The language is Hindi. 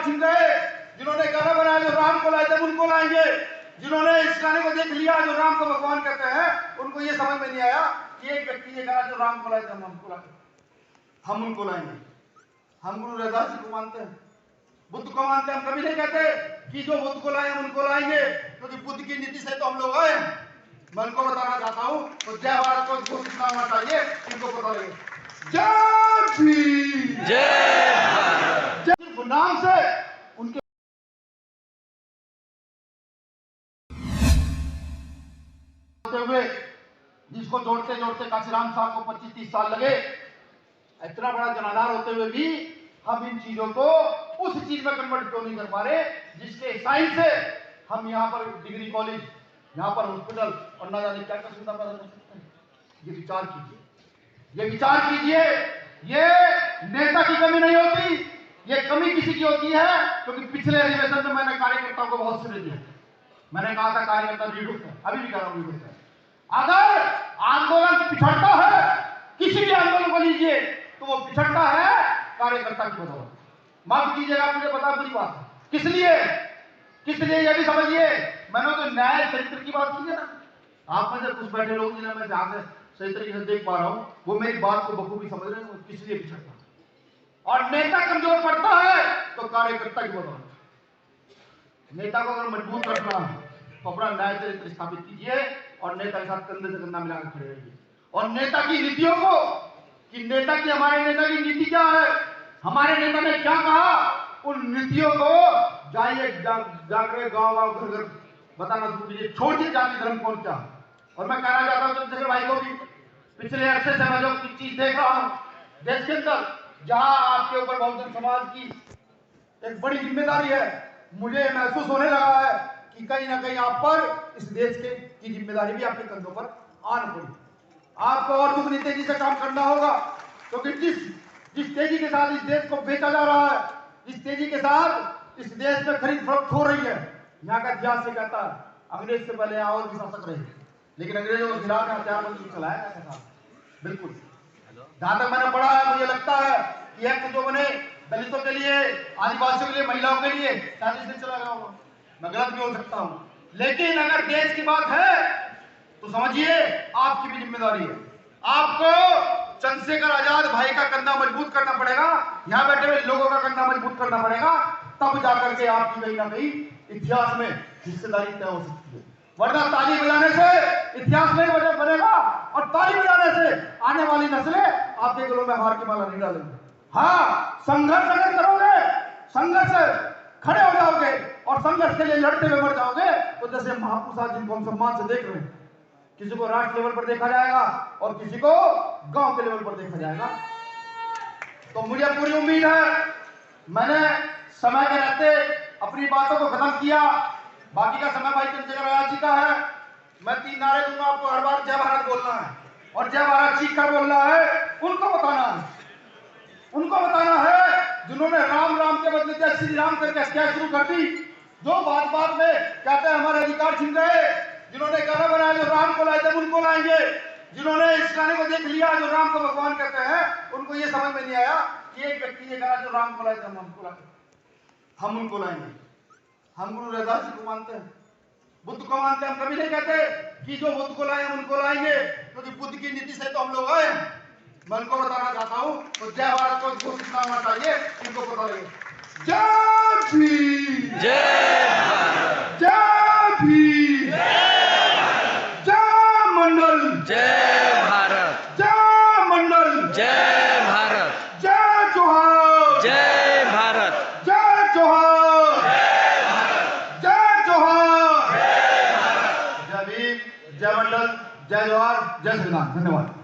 छिन गए, जिन्होंने गाना बनाया जो राम को लाए थे उनको लाएंगे, जिन्होंने इस गाने को देख लिया जो राम को भगवान कहते हैं उनको ये समझ में नहीं आया कि एक व्यक्ति ये गाना जो राम को लाए थे हम उनको लाए, हम उनको लाएंगे। हम गुरु रविदास जी को मानते हैं, बुद्ध को मानते हैं। हम कभी नहीं कहते कि जो बुद्ध को लाए हम उनको लाएंगे, क्योंकि बुद्ध की नीति से तो हम लोग आए। मैं उनको बताना चाहता हूँ तो जय भारत को घोषित होना चाहिए, इनको पता लगे। जय भीम, जय भारत। सिर्फ नाम से उनके हुए जिसको जोड़ते जोड़ते काशीराम साहब को 25-30 साल लगे, इतना बड़ा जनाधार होते हुए भी हम इन चीजों को उस चीज में कन्वर्ट क्यों नहीं कर पा रहे जिसके साइंस से हम यहाँ पर डिग्री कॉलेज, यहाँ पर हॉस्पिटल और ना जाने क्या क्या सुविधा पैदा कर सकते हैं। ये विचार कीजिए, ये विचार कीजिए। ये नेता की कमी नहीं होती, ये कमी किसी की होती है, क्योंकि पिछले अधिवेशन में मैंने कार्यकर्ताओं को बहुत श्रेय दिया। मैंने कहा था कार्यकर्ता लीडर है, अभी भी कह रहा हूँ लीडर है। अगर आंदोलन पिछड़ता है, किसी भी आंदोलन को लीजिए तो वो पिछड़ता है कार्यकर्ता की बदौलत। माफ कीजिएगा, मुझे पता बुरी बात है, किस लिए ये भी समझिए। मैंने तो न्याय चरित्र की बात की है ना, आप में से कुछ बैठे लोग जिन्हें मैं जहां से सही तरीके से देख पा रहा हूं वो मेरी बात को बखूबी समझ रहे हैं, किस लिए पिछड़ता है। और नेता कमजोर पड़ता है तो कार्यकर्ता की बदौलत। नेता को अगर मजबूत रखना है तो अपना न्याय चरित्र स्थापित कीजिए और नेता के साथ कंधे से कंधा मिलाकर खड़े रहिए। और नेता की नीतियों को, कि हमारे नेता की नीति क्या है, हमारे नेता ने क्या कहा, उन नीतियों को जाइए जाकर गांव घर घर बताना शुरू कीजिए। छोड़िए जाति धर्म कौन क्या। और मैं कहना चाहता हूँ चंद्रशेखर भाई को भी, पिछले अरसे से मैं जो चीज देख रहा हूँ देश के अंदर, जहां आपके ऊपर बहुजन समाज की एक बड़ी जिम्मेदारी है, मुझे महसूस होने लगा है कि कहीं ना कहीं आप पर इस देश की जिम्मेदारी भी आपके कंधों पर आना पड़ी। आपको और दुगनी तेजी से काम करना होगा, क्योंकि जिस तेजी के साथ इस देश को बेचा जा रहा है, जिस तेजी के साथ इस देश में खरीद फरोख्त हो रही है, यहाँ का इतिहास से कहता है अंग्रेज से पहले यहाँ और भी शासक रहे, लेकिन अंग्रेजों के खिलाफ हथियारबंदी चलाया कैसा था। बिल्कुल, जहां तक मैंने पढ़ा है मुझे लगता है कि एक्ट जो बने दलितों के लिए, आदिवासियों के लिए, महिलाओं के लिए 40 दिन चला गया होगा, मैं गलत भी हो सकता हूं। लेकिन अगर देश की बात है तो समझिए आपकी भी जिम्मेदारी है। आपको चंद्रशेखर आजाद भाई का कंधा मजबूत करना पड़ेगा, यहाँ बैठे हुए लोगों का कंधा मजबूत करना पड़ेगा, तब जाकर के आपकी कहीं ना कहीं इतिहास में हिस्सेदारी तय हो सकती है। वरना ताली बजाने से इतिहास नहीं बनेगा, और ताली बजाने से आने वाली नस्लें आपके गलों में हार की माला नहीं डालेंगे। हाँ, संघर्ष अगर करोगे, संघर्ष खड़े हो जाओगे और संघर्ष के लिए लड़ते हुए मर जाओगे, तो जैसे महापुरुष जिनको हम सम्मान से देख रहे हैं, किसी को राष्ट्र लेवल पर देखा जाएगा और किसी को गांव के लेवल पर देखा जाएगा। तो मुझे पूरी उम्मीद है, मैंने समय के रहते अपनी बातों को खत्म किया, बाकी का समय भाई चंद्रशेखर आजाद जी का है। मैं 3 नारे दूंगा आपको, हर बार जय भारत बोलना है और जय भारत चीख कर बोलना है। उनको बताना है जिन्होंने राम राम के बदले जय श्री राम करके हत्या शुरू कर दी, जो बात में कहते हैं हमारे अधिकार छिन गए, जिन्होंने गाना बनाया जो राम को लाए थे उनको लाएंगे, जिन्होंने इस गाने को देख लिया जो राम को भगवान कहते हैं उनको ये समझ में नहीं आया कि एक व्यक्ति ये गाना जो राम को लाए थे हम उनको लाएंगे। हम गुरु रविदास जी को मानते हैं, बुद्ध को मानते हैं। हम कभी नहीं कहते कि जो बुद्ध को लाए हम उनको लाएंगे, क्योंकि बुद्ध की नीति से तो हम लोग आए। मैं उनको बताना चाहता हूँ तो जय भारत को घोषित होना चाहिए, इनको पता लगे। जय भीम, जय भारत। जय भीम, जय मंडल, जय भारत। जय मंडल, जय भारत। जय जोहार, जय भारत। जय जोहार, जय जोहार, जय भीम, जय मंडल, जय जोहार, जय श्री राम। धन्यवाद।